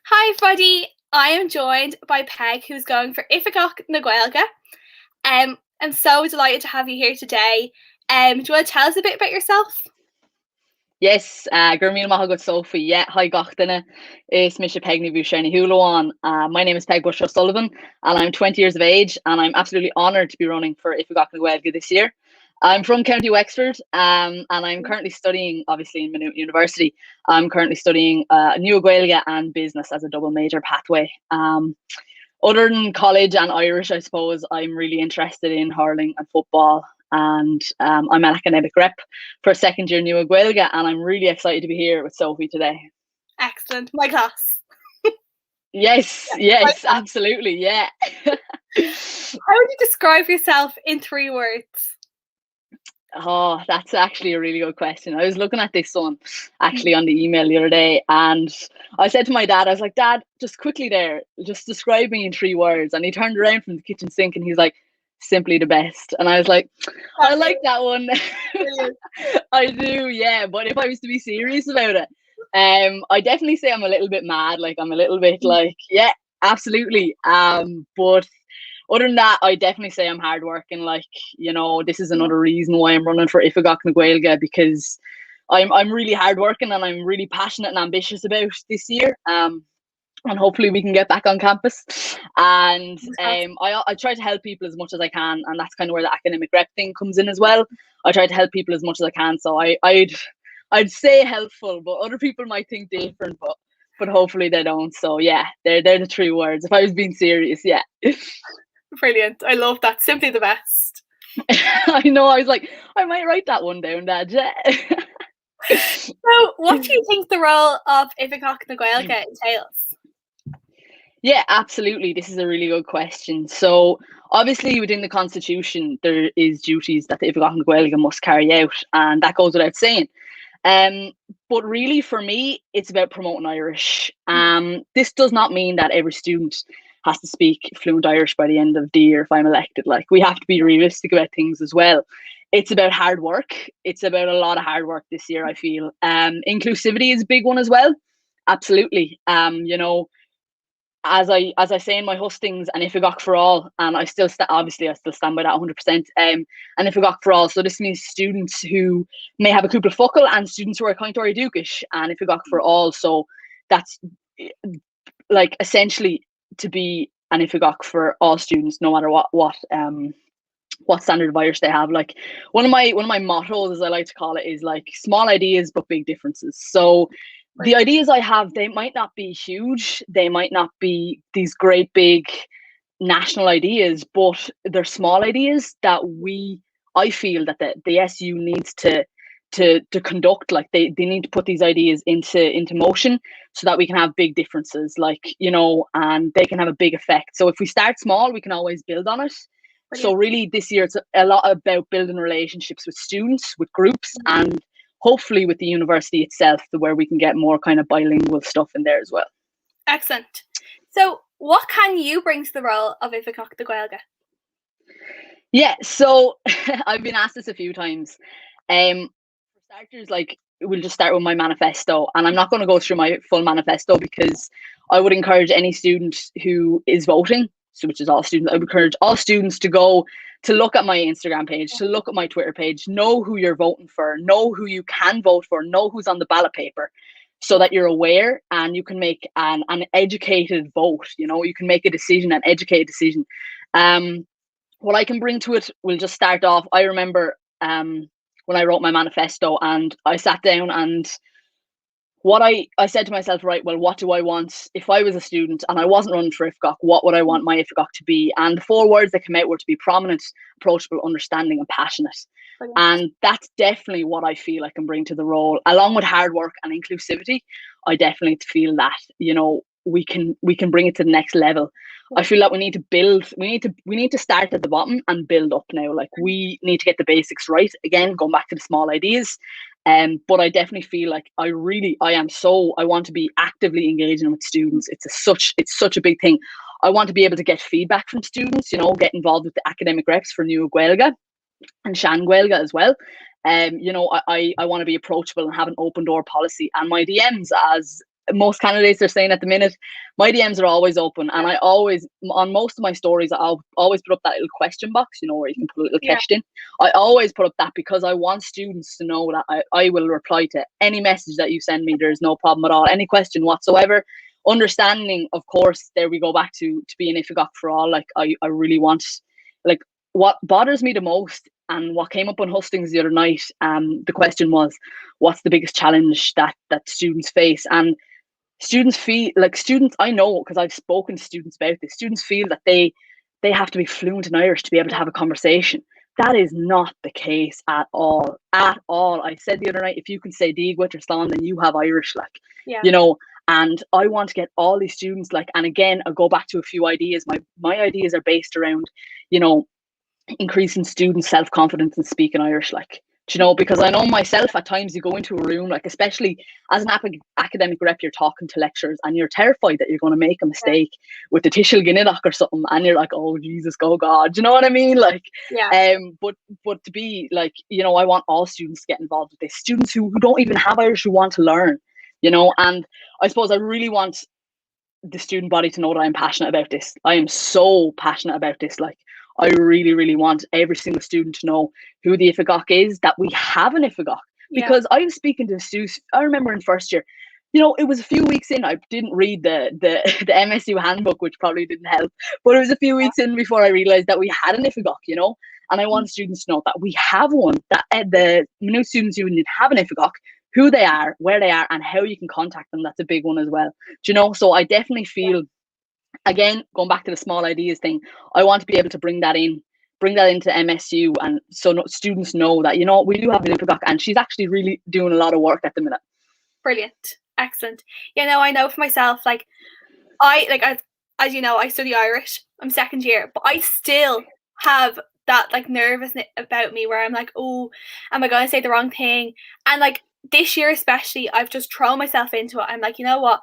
Hi, buddy. I am joined by Peig, who's going for Oifigeach na Gaeilge. I'm so delighted to have you here today. Do you want to tell us a bit about yourself? Yes, gur míle maith go Sophie. Yeah, hi gachtainna. Is Misha Pegni Boucheni Hulawan. My name is Peg Bush O'Sullivan and I'm 20 years of age and I'm absolutely honoured to be running for Oifigeach na Gaeilge this year. I'm from County Wexford and I'm currently studying, obviously, in Maynooth University. I'm currently studying New Gaeilge and business as a double major pathway. Other than college and Irish, I suppose I'm really interested in hurling and football. And I'm an academic rep for second year New Gaeilge, and I'm really excited to be here with Sophie today. Excellent. My class. Yes, yes, absolutely, yeah. How would you describe yourself in 3 words? Oh, that's actually a really good question. I was looking at this one actually on the email the other day, and I said to my dad, I was like, Dad, just quickly there, just describe me in 3 words. And he turned around from the kitchen sink and he's like, simply the best. And I was like, I like that one. I do, yeah. But if I was to be serious about it, I definitely say I'm a little bit mad. Like I'm a little bit like, yeah, absolutely. But other than that, I definitely say I'm hardworking. Like, this is another reason why I'm running for Oifigeach na Gaeilge, because I'm really hardworking and I'm really passionate and ambitious about this year. And hopefully we can get back on campus. And I try to help people as much as I can, and that's kind of where the academic rep thing comes in as well. I try to help people as much as I can. So I'd say helpful, but other people might think different, but hopefully they don't. So yeah, they're the 3 words. If I was being serious, yeah. Brilliant. I love that. Simply the best. I know. I was like, I might write that one down, Dad. So, what do you think the role of Oifigeach na Gaeilge entails? Yeah, absolutely. This is a really good question. So, obviously, within the Constitution, there is duties that the Oifigeach na Gaeilge must carry out, and that goes without saying. But really, for me, it's about promoting Irish. This does not mean that every student has to speak fluent Irish by the end of the year if I'm elected. Like, we have to be realistic about things as well. It's about hard work. It's about a lot of hard work this year, I feel. Inclusivity is a big one as well. Absolutely. As I say in my hustings, and Oifigeach for all, and I still obviously I still stand by that 100%. And Oifigeach for all, so this means students who may have a cúpla focal and students who are kind of Dúchais, and Oifigeach for all. So that's like essentially to be an Oifigeach for all students, no matter what standard of Irish they have. Like one of my mottos, as I like to call it, is like small ideas but big differences. So the ideas I have, they might not be huge, they might not be these great big national ideas, but they're small ideas that I feel that the SU needs to conduct. Like they need to put these ideas into motion so that we can have big differences, like, and they can have a big effect. So if we start small, we can always build on it. So really this year it's a lot about building relationships with students, with groups, and hopefully with the university itself, where we can get more kind of bilingual stuff in there as well. Excellent. So what can you bring to the role of Oifigeach na Gaeilge? Yeah, so I've been asked this a few times. For starters, like, we'll just start with my manifesto, and I'm not going to go through my full manifesto because I would encourage any student who is voting, so which is all students, I would encourage all students to go to look at my Instagram page, to look at my Twitter page, know who you're voting for, know who you can vote for, know who's on the ballot paper, so that you're aware and you can make an educated vote. You can make a decision, an educated decision. What I can bring to it, we'll just start off. I remember when I wrote my manifesto and I sat down, and what I said to myself, right, well, what do I want if I was a student and I wasn't running for Oifigeach? What would I want my Oifigeach to be? And the 4 words that came out were to be prominent, approachable, understanding, and passionate. And that's definitely what I feel I can bring to the role, along with hard work and inclusivity. I definitely feel that we can bring it to the next level. I feel that we need to build. We need to start at the bottom and build up now. Like, we need to get the basics right. Again, going back to the small ideas. But I definitely feel like I want to be actively engaging with students. It's such a big thing. I want to be able to get feedback from students. Get involved with the academic reps for New Gaeilge and Shan Gaeilge as well. I want to be approachable and have an open door policy. And my DMs, as most candidates are saying at the minute, my DMs are always open, and I always, on most of my stories, I'll always put up that little question box, where you can put a little question. I always put up that because I want students to know that I will reply to any message that you send me. There's no problem at all. Any question whatsoever. Understanding, of course, there we go back to being Oifigeach for all. Like I really want, like, what bothers me the most, and what came up on hustings the other night, the question was, what's the biggest challenge that students face? And students feel like, students, I know because I've spoken to students about this, students feel that they have to be fluent in Irish to be able to have a conversation. That is not the case at all. At all. I said the other night, if you can say Dig with your song, then you have Irish, like, and I want to get all these students, like, and again, I'll go back to a few ideas. My ideas are based around, increasing students' self-confidence in speaking Irish, like, because I know myself, at times you go into a room, like, especially as an academic rep, you're talking to lecturers and you're terrified that you're going to make a mistake with the Tishel Ginnidach or something, and you're like, oh Jesus, oh God, you know what I mean? Like, but to be like, I want all students to get involved with this, students who don't even have Irish, who want to learn, and I suppose I really want the student body to know that I'm passionate about this. I am so passionate about this. Like, I really, really want every single student to know who the Oifigeach is, that we have an Oifigeach. Because I was speaking to students, I remember in first year, it was a few weeks in, I didn't read the MSU handbook, which probably didn't help, but it was a few weeks in before I realised that we had an Oifigeach, and I want students to know that we have one, that the New Students' Union have an Oifigeach, who they are, where they are, and how you can contact them. That's a big one as well. So I definitely feel, again, going back to the small ideas thing, I want to be able to bring that into MSU, and so students know that, we do have an Oifigeach, and she's actually really doing a lot of work at the minute. Brilliant. Excellent. I know for myself, like, as you know, I study Irish. I'm second year, but I still have that, like, nervousness about me where I'm like, oh, am I going to say the wrong thing? And, like, this year especially, I've just thrown myself into it. I'm like, you know what?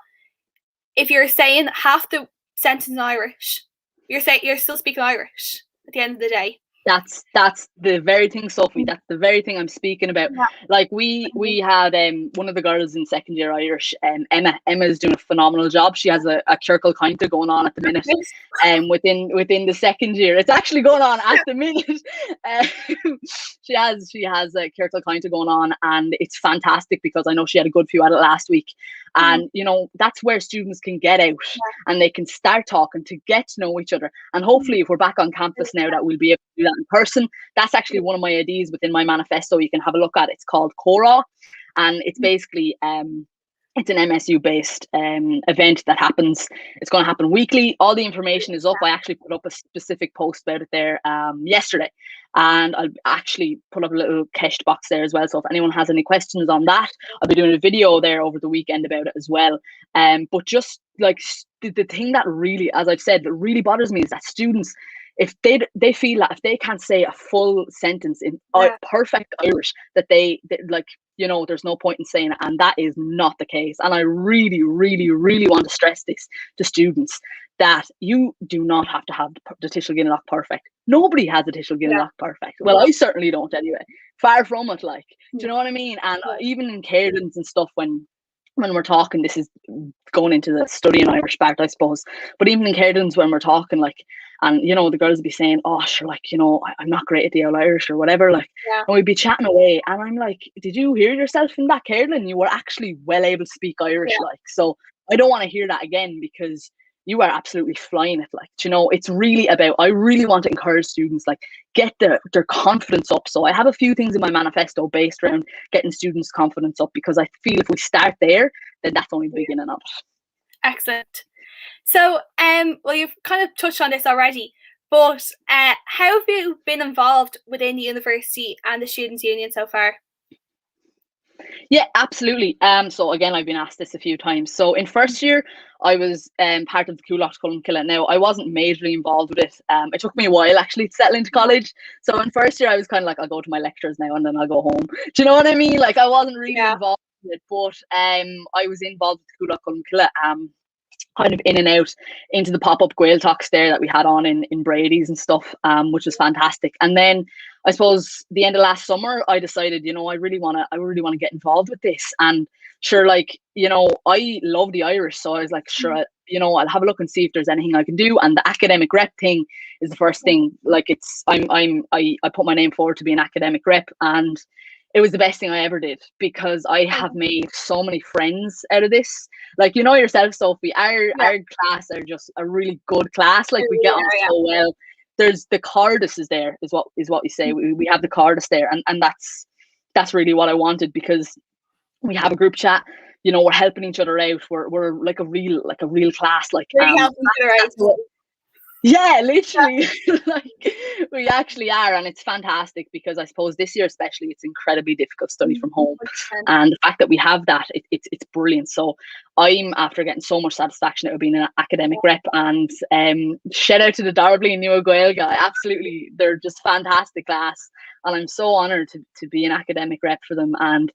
If you're saying half the sentence in Irish, you're still speaking Irish at the end of the day. That's the very thing, Sophie. That's the very thing I'm speaking about. Yeah. Like, we had one of the girls in second year Irish, Emma's doing a phenomenal job. She has a Circle Counter going on at the minute, within the second year. It's actually going on at the minute. She has a Circle Counter going on, and it's fantastic because I know she had a good few at it last week. And that's where students can get out and they can start talking to get to know each other. And hopefully, if we're back on campus now, that we'll be able to do that in person. That's actually one of my ideas within my manifesto. You can have a look at it. It's called Cora, and it's basically it's an MSU based event that happens. It's going to happen weekly. All the information is up. I actually put up a specific post about it there yesterday, and I'll actually put up a little cached box there as well. So if anyone has any questions on that, I'll be doing a video there over the weekend about it as well. But just like the thing that really, as I've said, that really bothers me is that students, if they feel that if they can't say a full sentence in perfect Irish, that they like, there's no point in saying it, and that is not the case. And I really, really, really want to stress this to students, that you do not have to have the Tishel Ginnidach perfect. Nobody has a Tishel Ginnidach perfect. Well, I certainly don't anyway. Far from it, like, do you know what I mean? And even in Cairns and stuff, when we're talking, this is going into the studying Irish part, I suppose, but even in Cairns, when we're talking, like, and the girls would be saying, oh sure, like, I'm not great at the old Irish or whatever, like, and we'd be chatting away, and I'm like, did you hear yourself in that, Cairn? You were actually well able to speak Irish, like, so I don't want to hear that again, because you are absolutely flying it, like, it's really about, I really want to encourage students, like, get their confidence up. So I have a few things in my manifesto based around getting students' confidence up, because I feel if we start there, then that's only the beginning of it. Excellent. So, well, you've kind of touched on this already, but how have you been involved within the university and the Students' Union so far? Yeah, absolutely. So again, I've been asked this a few times. So in first year, I was part of the Coolach Cullen. Now, I wasn't majorly involved with it. It took me a while actually to settle into college. So in first year, I was kind of like, I'll go to my lectures now and then I'll go home. Do you know what I mean? Like, I wasn't really involved with it, but I was involved with Coolach Cullen, kind of in and out into the pop-up Gaeilge talks there that we had on in Brady's and stuff, which was fantastic. And then I suppose the end of last summer, I decided, I really want to get involved with this. And sure, like, I love the Irish, so I was like, sure, I'll have a look and see if there's anything I can do. And the academic rep thing is the first thing. Like, I put my name forward to be an academic rep, and it was the best thing I ever did, because I have made so many friends out of this. Like, yourself, Sophie, our class are just a really good class. Like, we get on so well. There's the Cardus is there, is what we say. We have the Cardus there, and that's really what I wanted, because we have a group chat. We're helping each other out. We're like a real class. Like, really helping each other out. Yeah, literally. Like, we actually are, and it's fantastic, because I suppose this year especially, it's incredibly difficult to study from home, 100%. and the fact that we have that, it's brilliant. So I'm after getting so much satisfaction out of being an academic rep, and shout out to the Darbley and New Gaeilge. Absolutely, they're just fantastic class, and I'm so honoured to be an academic rep for them. And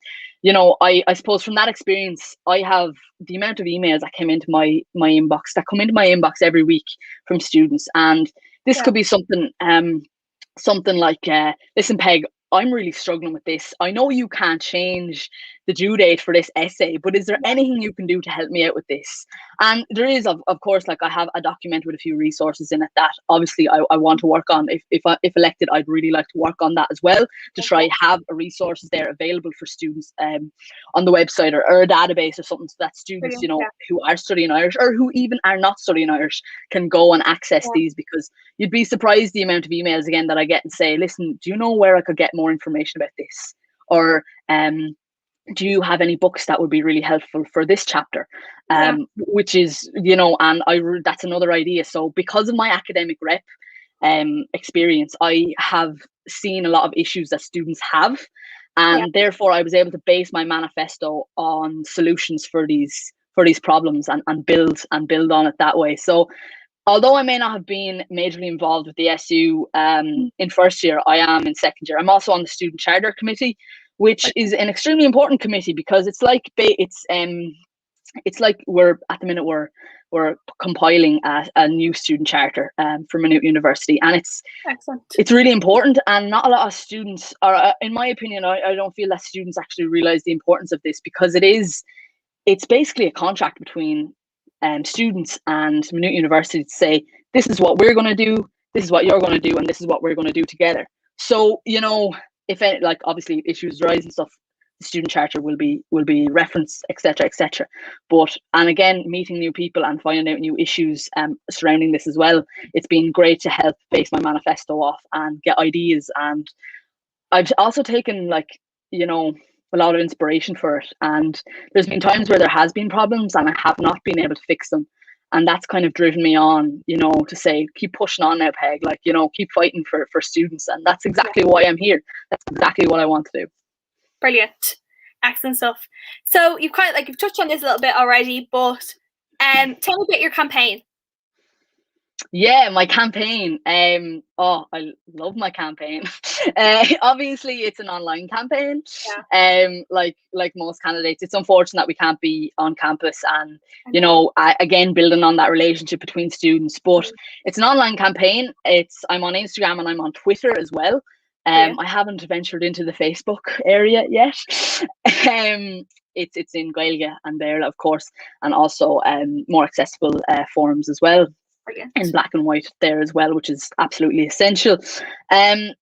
I suppose from that experience, I have the amount of emails that came into my inbox every week from students. And this could be something like, listen, Peg, I'm really struggling with this. I know you can't change the due date for this essay, but is there anything you can do to help me out with this? And there is, of course, like, I have a document with a few resources in it that obviously I want to work on. If elected, I'd really like to work on that as well, to try have resources there available for students on the website, or a database or something, so that students, who are studying Irish, or who even are not studying Irish, can go and access these. Because you'd be surprised the amount of emails again that I get and say, listen, do you know where I could get more information about this? Or do you have any books that would be really helpful for this chapter? Which is, and that's another idea. So because of my academic rep experience, I have seen a lot of issues that students have, and therefore I was able to base my manifesto on solutions for these problems, and build on it that way. So although I may not have been majorly involved with the SU in first year, I am in second year. I'm also on the student charter committee, which is an extremely important committee, because it's like we're at the minute we're compiling a new student charter for Maynooth University, and it's really important. And not a lot of students, or in my opinion, I don't feel that students actually realize the importance of this, because it's basically a contract between students and Maynooth University to say, this is what we're going to do, this is what you're going to do, and this is what we're going to do together. So if any, like, obviously issues rise and stuff, the student charter will be referenced, etc., etc. And again, meeting new people and finding out new issues surrounding this as well, it's been great to help base my manifesto off and get ideas. And I've also taken, like, a lot of inspiration for it, and there's been times where there has been problems and I have not been able to fix them, and that's kind of driven me on, to say, keep pushing on now, Peg, like, keep fighting for students. And that's exactly why I'm here. That's exactly what I want to do. Brilliant. Excellent stuff. So you've touched on this a little bit already, but tell me about your campaign. Yeah, my campaign. I love my campaign. Obviously, it's an online campaign. Like most candidates, it's unfortunate that we can't be on campus, and again, building on that relationship between students. But it's an online campaign. I'm on Instagram and I'm on Twitter as well. I haven't ventured into the Facebook area yet. It's in Gaeilge and there, of course, and also more accessible forums as well. Brilliant. In black and white there as well, which is absolutely essential. I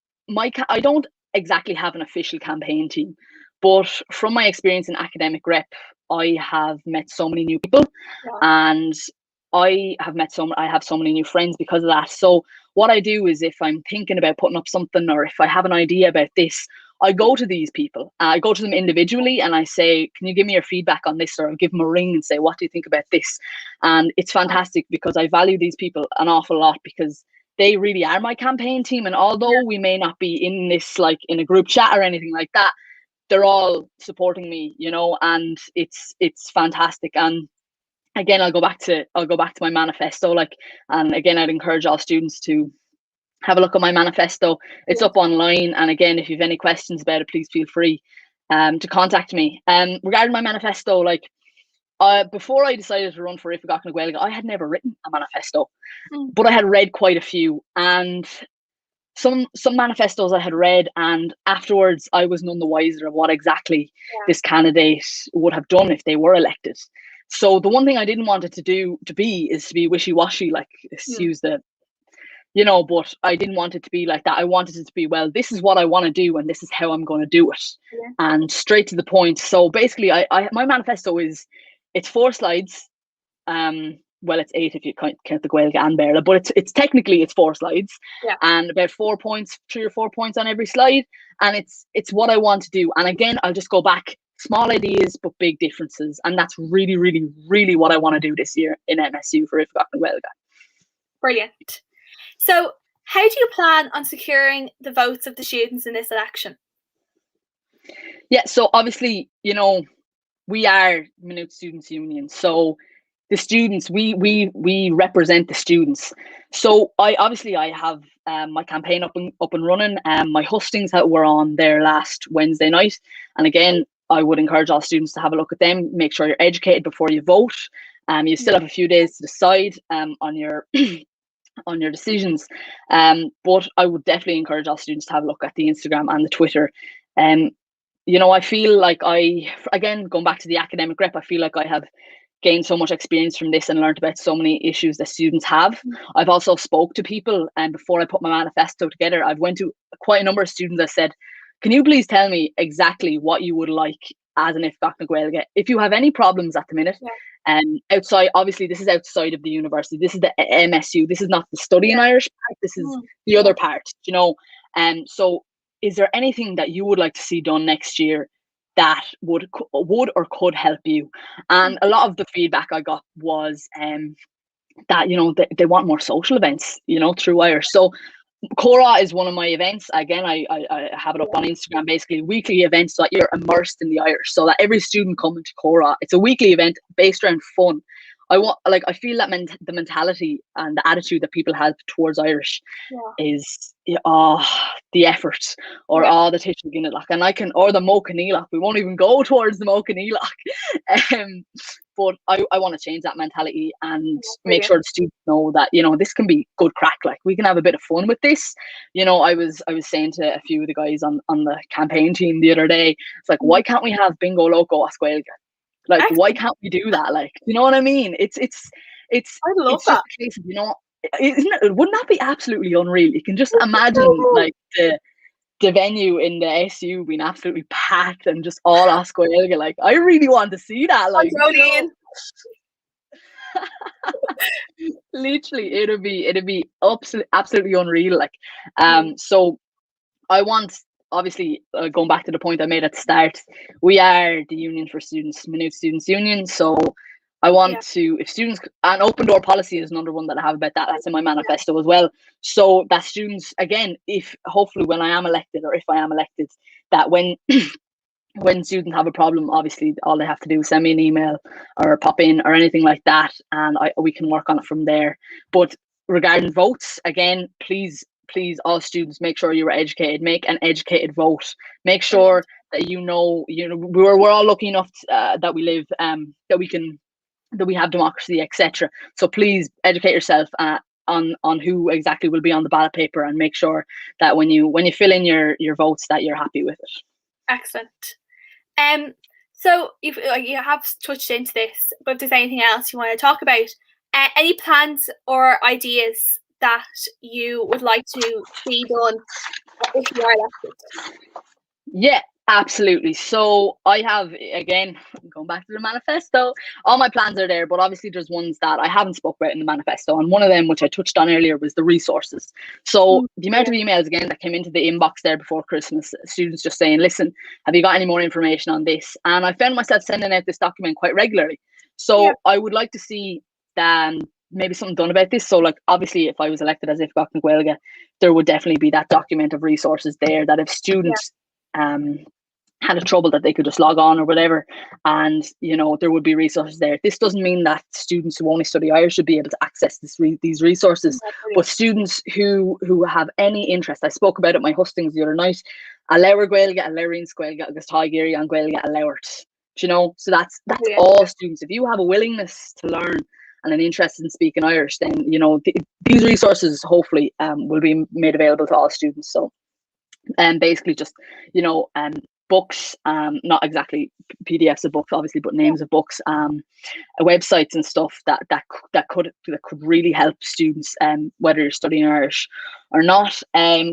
don't exactly have an official campaign team, but from my experience in academic rep, I have met so many new people, and I have so many new friends because of that. So what I do is, if I'm thinking about putting up something, or if I have an idea about this, I go to these people. I go to them individually and I say, can you give me your feedback on this? Or I'll give them a ring and say, what do you think about this? And it's fantastic, because I value these people an awful lot, because they really are my campaign team. And although we may not be in this, like, in a group chat or anything like that, they're all supporting me, and it's fantastic. And again, I'll go back to my manifesto, like, and again, I'd encourage all students to have a look at my manifesto. It's up online, and again, if you have any questions about it, please feel free to contact me. Regarding my manifesto, like, before I decided to run for Oifigeach na Gaeilge, I had never written a manifesto, but I had read quite a few, and some manifestos I had read, and afterwards I was none the wiser of what exactly this candidate would have done if they were elected. So the one thing I didn't want it to be wishy-washy, like, excuse the, but I didn't want it to be like that. I wanted it to be, well, this is what I want to do and this is how I'm going to do it, and straight to the point. So basically, my manifesto it's 4 slides. Well, it's 8 if you count the Gaeilge and Béarla, but it's technically 4 slides, and about 4 points, 3 or 4 points on every slide, and it's what I want to do. And again, I'll just go back, small ideas but big differences, and that's really, really, really what I want to do this year in MSU for Oifigeach and Gaeilge. Brilliant. So, how do you plan on securing the votes of the students in this election? Yeah, so obviously, we are Maynooth Students' Union, so the students, we represent the students. So I have my campaign up and running. My hustings that were on there last Wednesday night, and again, I would encourage all students to have a look at them. Make sure you're educated before you vote. You still have a few days to decide on your on your decisions. But I would definitely encourage all students to have a look at the Instagram and the Twitter. I feel like again, going back to the academic rep, I feel like I have gained so much experience from this and learned about so many issues that students have. I've also spoke to people, and before I put my manifesto together, I've went to quite a number of students. I said, can you please tell me exactly what you would like as an Oifigeach na Gaeilge? If you have any problems at the minute, outside, obviously this is outside of the university, this is the MSU, this is not the study in Irish part, this is the other part, so is there anything that you would like to see done next year that would or could help you? And a lot of the feedback I got was that they want more social events through Irish. So Cora is one of my events. Again, I have it up on Instagram, basically weekly events so that you're immersed in the Irish, so that every student coming to Cora, it's a weekly event based around fun. I feel that the mentality and the attitude that people have towards Irish is the effort, or the Tishnaginach, and or the Mokanilach. We won't even go towards the Mokanilach. But I want to change that mentality and make sure the students know that this can be good crack. Like, we can have a bit of fun with this. I was saying to a few of the guys on the campaign team the other day, it's like, why can't we have bingo loco as Gaeilge? Like, why can't we do that? Like, you know what I mean? It's I love it's just a case of, wouldn't that be absolutely unreal? You can just imagine like the venue in the SU being absolutely packed and just all us Gaeilge. Like, I really want to see that. Like, literally, it'd be absolutely unreal. Like, so I want, obviously, going back to the point I made at the start, we are the union for students, Maynooth Students' Union. So I want to, if students, and open door policy is another one that I have about that. That's in my manifesto as well. So that students, again, if hopefully when I am elected, or if I am elected, that when when students have a problem, obviously all they have to do is send me an email or pop in or anything like that, and we can work on it from there. But regarding votes, again, please, all students, make sure you are educated. Make an educated vote. Make sure that we're all lucky enough that we live, that we have democracy, etc. So please educate yourself on who exactly will be on the ballot paper, and make sure that when you fill in your votes, that you're happy with it. Excellent. So you have touched into this, but if there's anything else you want to talk about, any plans or ideas that you would like to see done if you are elected? Yeah, absolutely. So I have, again, going back to the manifesto, all my plans are there, but obviously there's ones that I haven't spoke about in the manifesto, and one of them, which I touched on earlier, was the resources. So the amount of emails, again, that came into the inbox there before Christmas, students just saying, listen, have you got any more information on this? And I found myself sending out this document quite regularly. So I would like to see maybe something done about this. So, like, obviously, if I was elected as Oifigeach na Gaeilge, there would definitely be that document of resources there, that if students had a trouble, that they could just log on or whatever, and there would be resources there. This doesn't mean that students who only study Irish should be able to access these resources, but students who have any interest. I spoke about it at my hustings the other night. A leabhar Gaeilge, a leabharín Gaeilge, agus táigéirí an Gaeilge a leabhart. So that's all students. If you have a willingness to learn and an interest in speaking Irish, then these resources hopefully will be made available to all students. So basically just, books, not exactly PDFs of books obviously, but names of books, websites and stuff that could really help students, whether you're studying Irish or not.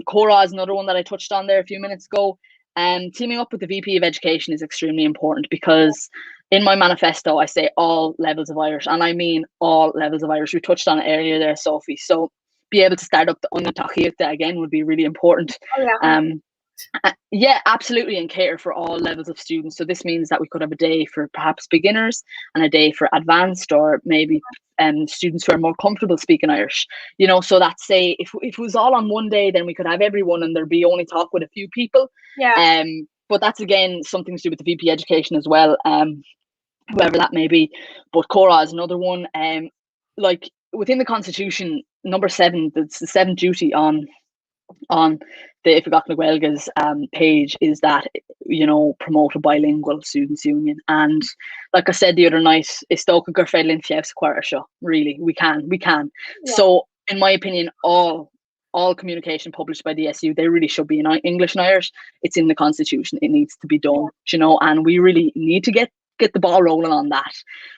Cora is another one that I touched on there a few minutes ago. Teaming up with the VP of Education is extremely important, because in my manifesto I say all levels of Irish, and I mean all levels of Irish. We touched on it earlier there, Sophie. So be able to start up the Oifigeach again would be really important. Yeah, absolutely, and cater for all levels of students. So this means that we could have a day for perhaps beginners and a day for advanced, or maybe students who are more comfortable speaking Irish. So that, say, if it was all on one day, then we could have everyone and there'd be only talk with a few people. Yeah. But that's again something to do with the VP Education as well, whoever that may be. But Cora is another one. Like within the Constitution, number 7, that's the 7th duty on the Oifigeach na Gaeilge's page, is that, promote a bilingual students union. And like I said the other night, is tóca gur féidir fiabhs cuaire seo. Really, we can. Yeah. So in my opinion, all communication published by the SU, they really should be in English and Irish. It's in the Constitution, it needs to be done. And we really need to get the ball rolling on that.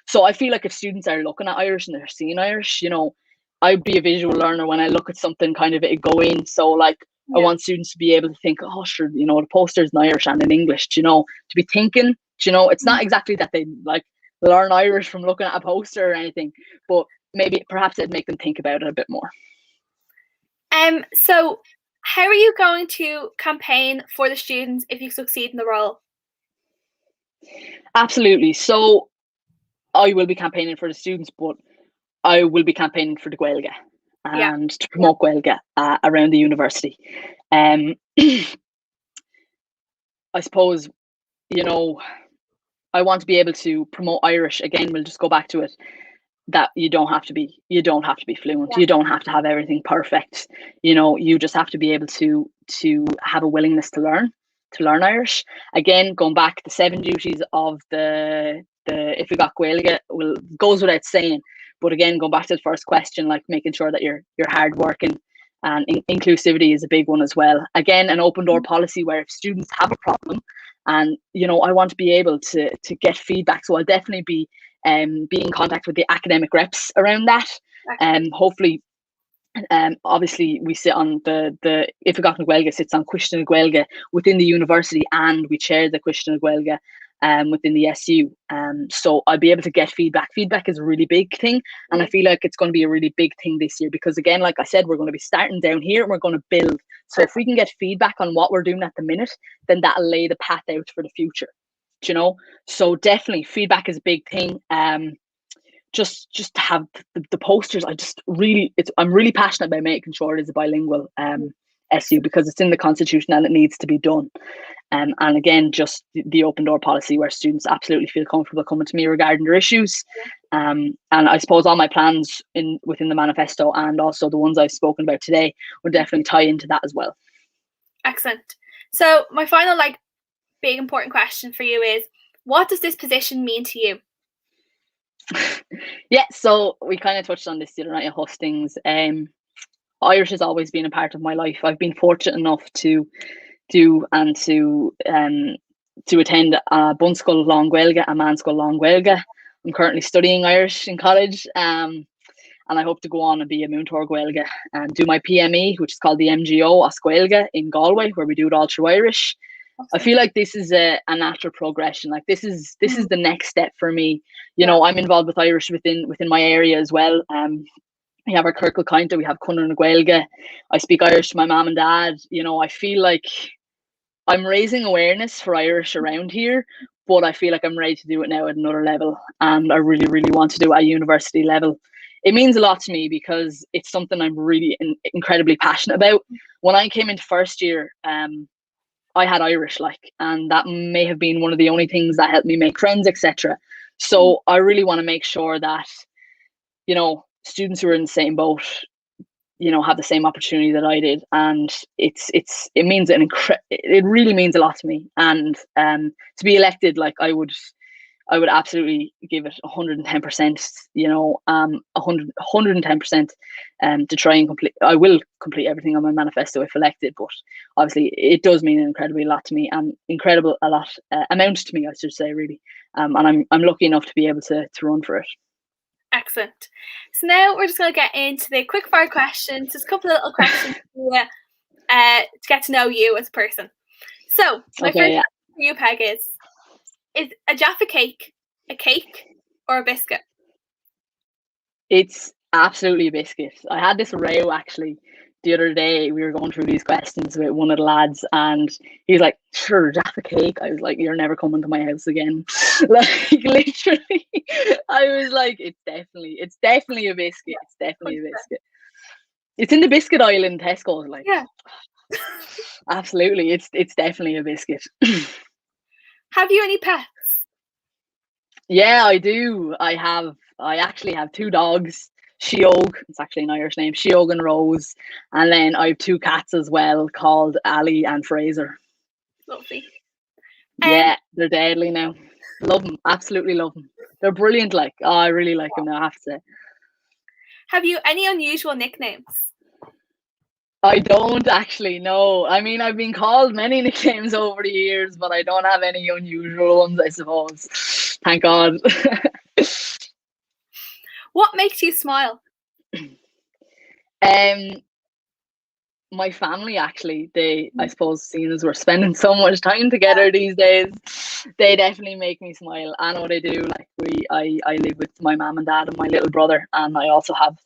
So I feel like if students are looking at Irish and they're seeing Irish, I'd be a visual learner. When I look at something, kind of it go in. So like, I want students to be able to think, oh sure, the poster's in Irish and in English, to be thinking, it's not exactly that they like learn Irish from looking at a poster or anything, but maybe perhaps it'd make them think about it a bit more. So how are you going to campaign for the students if you succeed in the role? Absolutely. So I will be campaigning for the students, but I will be campaigning for the Gaeilge and to promote Gaeilge around the university. I suppose, I want to be able to promote Irish. Again, we'll just go back to it, that you don't have to be fluent. You don't have to have everything perfect. You just have to be able to have a willingness to learn Irish. Again, going back, the 7 duties of the Oifigeach Gaeilge goes without saying. But again, going back to the first question, like making sure that you're hardworking, and inclusivity is a big one as well. Again, an open door policy where if students have a problem, and I want to be able to get feedback. So I'll definitely be in contact with the academic reps around that. Hopefully, obviously we sit on the Oifigeach na Gaeilge sits on Cuiste na Gaeilge within the university, and we chair the Cuiste na Gaeilge within the SU. So I'll be able to get feedback. Feedback is a really big thing, and I feel like it's going to be a really big thing this year, because again, like I said, we're going to be starting down here and we're going to build. So if we can get feedback on what we're doing at the minute, then that'll lay the path out for the future. So definitely feedback is a big thing. Just to have the posters, I'm really passionate about making sure it is a bilingual SU, because it's in the Constitution and it needs to be done. And again, just the open door policy where students absolutely feel comfortable coming to me regarding their issues. And I suppose all my plans within the manifesto, and also the ones I've spoken about today, would definitely tie into that as well. Excellent. So my final big important question for you is, what does this position mean to you? Yeah, so we kind of touched on this the other night at hustings. Irish has always been a part of my life. I've been fortunate enough to do and to attend a Bunscoil Long Gaeilge, a Manscoil Long Gaeilge. I'm currently studying Irish in college, and I hope to go on and be a Múinteoir Gaeilge and do my PME, which is called the MGO as Gaeilge in Galway, where we do it all through Irish. I feel like this is a natural progression. Like this is the next step for me. I'm involved with Irish within my area as well. We have our Kirkle County, we have Cunner na Gaeilge. I speak Irish to my mom and dad. I feel like I'm raising awareness for Irish around here, but I feel like I'm ready to do it now at another level, and I really, really want to do it at university level. It means a lot to me because it's something I'm really incredibly passionate about. When I came into first year, I had Irish, and that may have been one of the only things that helped me make friends, etc. So I really want to make sure that, students who are in the same boat, have the same opportunity that I did. And it means it really means a lot to me. And to be elected, I would I would absolutely give it 110%, 110% to try and complete. I will complete everything on my manifesto if elected, but obviously it does mean incredibly a lot to me, and incredible a lot amount to me, I should say, really. And I'm lucky enough to be able to run for it. Excellent. So now we're just going to get into the quick fire questions. Just a couple of little questions to get to know you as a person. So my first question for you, Peig, is a Jaffa cake a cake or a biscuit? It's absolutely a biscuit. I had this row actually the other day. We were going through these questions with one of the lads, and he's like, "Sure, Jaffa cake." I was like, "You're never coming to my house again." Like literally, I was like, "It's definitely a biscuit. It's definitely a biscuit." It's in the biscuit aisle in Tesco. Like, yeah, absolutely, it's definitely a biscuit. Have you any pets? Yeah, I do. I actually have 2 dogs. Sheog, it's actually an Irish name, Sheog and Rose. And then I have 2 cats as well called Ali and Fraser. Lovely. Yeah, they're deadly now. Love them, absolutely love them. They're brilliant. Like, oh, I really like them now, I have to say. Have you any unusual nicknames? I don't actually know. I mean, I've been called many nicknames over the years, but I don't have any unusual ones, I suppose. Thank God. What makes you smile? My family, actually, I suppose, seeing as we're spending so much time together these days, they definitely make me smile. I know they do. Like, I live with my mom and dad and my little brother, and I also have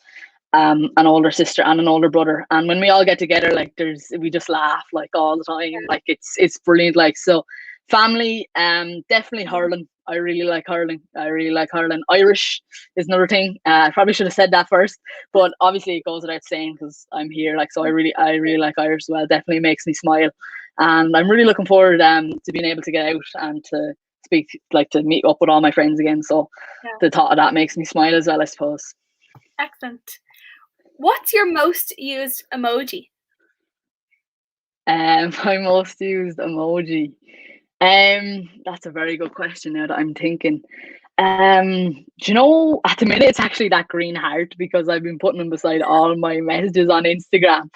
an older sister and an older brother. And when we all get together, like, we just laugh like all the time. Like, it's brilliant. Like, so family, definitely hurling. I really like hurling. Irish is another thing. I probably should have said that first, but obviously it goes without saying because I'm here. Like, so I really like Irish as well. Definitely makes me smile, and I'm really looking forward to being able to get out and to speak, like, to meet up with all my friends again. So the thought of that makes me smile as well, I suppose. Excellent. What's your most used emoji? My most used emoji. That's a very good question now that I'm thinking. Do you know, at the minute it's actually that green heart because I've been putting them beside all my messages on Instagram.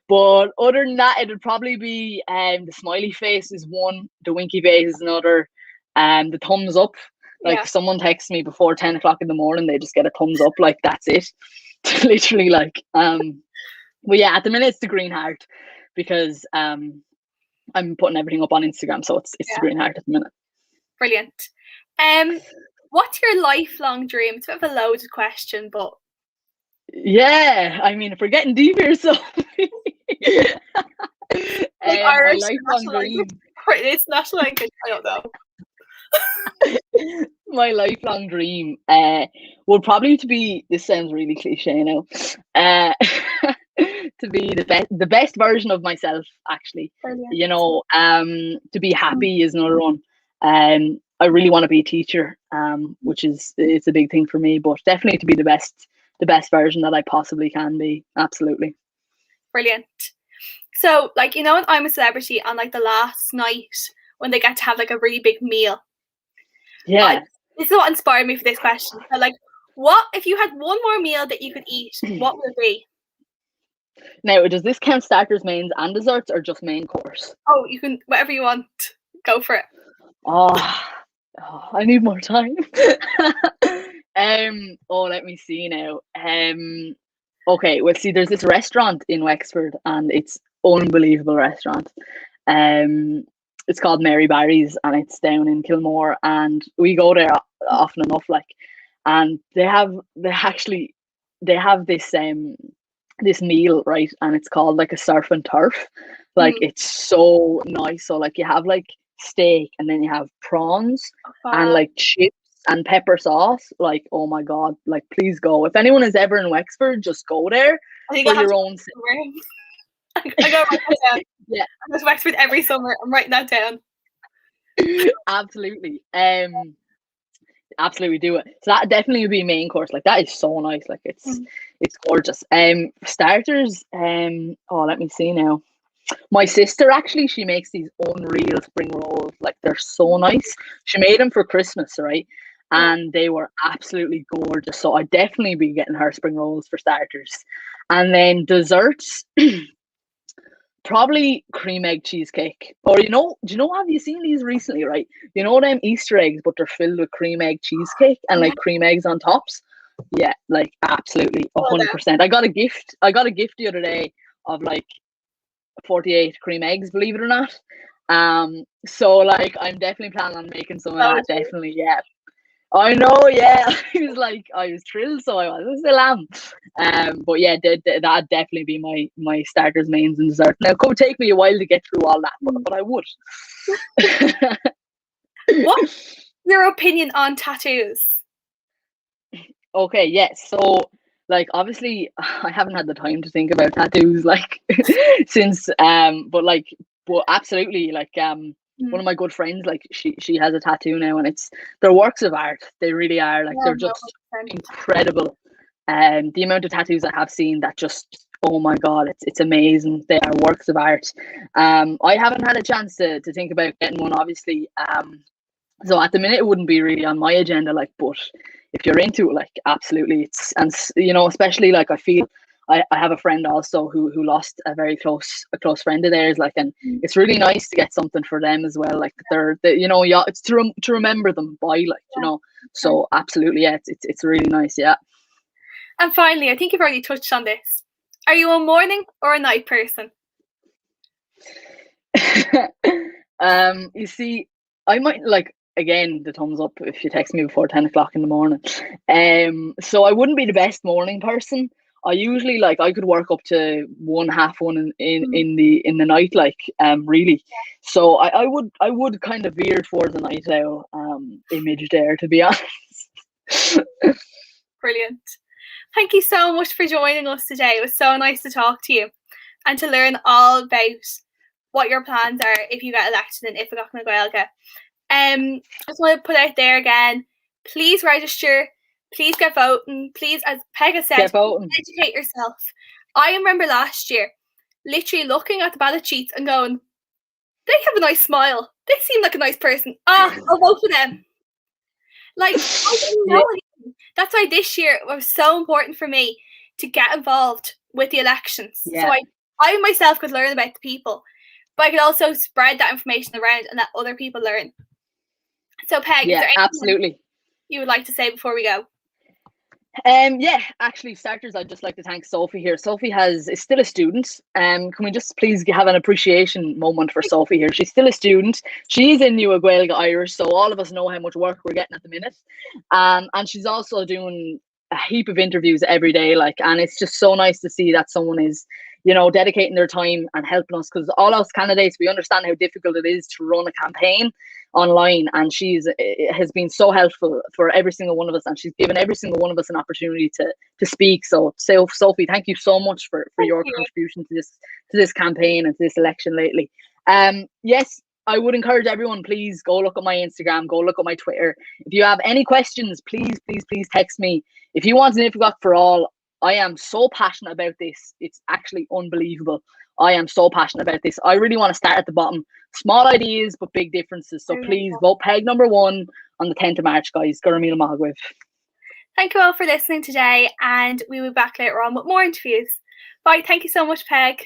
But other than that, it'd probably be the smiley face is one, the winky face is another, the thumbs up. Like, if someone texts me before 10 o'clock in the morning, they just get a thumbs up, like, that's it. Literally, like, but yeah, at the minute it's the green heart because I'm putting everything up on Instagram, so it's the green heart at the minute. Brilliant. What's your lifelong dream? It's a bit of a loaded question, but yeah, I mean, if we're getting deep here, so Irish, my lifelong dream. It's national language. I don't know. My lifelong dream would probably to be. This sounds really cliche now. To be the best version of myself, actually. Brilliant. You know, to be happy is another one. I really want to be a teacher, which it's a big thing for me, but definitely to be the best version that I possibly can be. Absolutely. Brilliant. So, like, you know, when I'm a Celebrity on, like, the last night when they get to have, like, a really big meal. Yeah. This is what inspired me for this question. So, like, what if you had one more meal that you could eat? What would it be? Now, does this count starters, mains, and desserts, or just main course? Oh, you can, whatever you want. Go for it. Oh, I need more time. Let me see now. Okay, well, see, there's this restaurant in Wexford, and it's unbelievable restaurant. It's called Mary Barry's, and it's down in Kilmore, and we go there often enough, like, and they have this meal, right, and it's called like a surf and turf. Like, it's so nice. So, like, you have like steak, and then you have prawns and like chips and pepper sauce. Like, oh my God, like, please go. If anyone is ever in Wexford, just go there for your own I go write that down. Yeah, I go to Wexford every summer. I'm writing that down. absolutely. Absolutely do it. So that definitely would be main course. Like, that is so nice. Like, it's gorgeous. Starters, let me see now. My sister actually, she makes these unreal spring rolls. Like they're so nice. She made them for Christmas, right? And they were absolutely gorgeous. So I'd definitely be getting her spring rolls for starters. And then desserts, probably cream egg cheesecake. Or do you know, have you seen these recently, right? You know them Easter eggs, but they're filled with cream egg cheesecake and like cream eggs on tops? Yeah, like absolutely 100%. I got a gift. I got a gift the other day of like 48 cream eggs, believe it or not. So like I'm definitely planning on making some of that. Definitely, yeah. I know, yeah. I was thrilled, so I still am. But yeah, that'd definitely be my starters, mains, and dessert. Now, it could take me a while to get through all that, but I would. What's your opinion on tattoos? Okay, yes. So, like, obviously, I haven't had the time to think about tattoos, like, since, but absolutely, like, one of my good friends, like, she has a tattoo now, and they're works of art. They really are, like, they're just incredible. The amount of tattoos I have seen that just, oh my God, it's amazing. They are works of art. I haven't had a chance to think about getting one, obviously. So at the minute, it wouldn't be really on my agenda, like, but if you're into it, like, absolutely, especially like I feel I have a friend also who lost a very close friend of theirs, like, and it's really nice to get something for them as well, like yeah, it's to remember them by, like, so absolutely, yeah, it's really nice, yeah. And finally, I think you've already touched on this. Are you a morning or a night person? You see, I might like, again, the thumbs up if you text me before 10 o'clock in the morning. So I wouldn't be the best morning person. I usually, like, I could work up to half one in the night, like, really. So I would kind of veer towards the night owl image there, to be honest. Brilliant. Thank you so much for joining us today. It was so nice to talk to you and to learn all about what your plans are if you get elected in Oifigeach na Gaeilge. I just want to put out there again, please register, please get voting, please, as Peig has said, educate yourself. I remember last year literally looking at the ballot sheets and going, they have a nice smile. They seem like a nice person. I'll vote for them. Like, I didn't know anything. That's why this year it was so important for me to get involved with the elections. Yeah. So I myself could learn about the people, but I could also spread that information around and let other people learn. So Peig, is there anything absolutely you would like to say before we go? Yeah, actually, starters, I'd just like to thank Sophie here. Sophie is still a student. Can we just please have an appreciation moment for Sophie here? She's still a student. She's in Nua Gaeilge Irish, so all of us know how much work we're getting at the minute. And she's also doing a heap of interviews every day, like, and it's just so nice to see that someone is, dedicating their time and helping us, because all us candidates, we understand how difficult it is to run a campaign online, and has been so helpful for every single one of us, and she's given every single one of us an opportunity to speak. So Sophie, thank you so much for your contribution to this campaign and to this election lately. Yes, I would encourage everyone, please go look at my Instagram, go look at my Twitter. If you have any questions, please text me. If you want an Oifigeach for all, I am so passionate about this. It's actually unbelievable. I am so passionate about this. I really want to start at the bottom. Small ideas, but big differences. So please vote Peig number 1 on the 10th of March, guys. Gurmil Magwiv. Thank you all for listening today, and we will be back later on with more interviews. Bye. Thank you so much, Peig.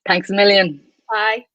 Thanks a million. Bye.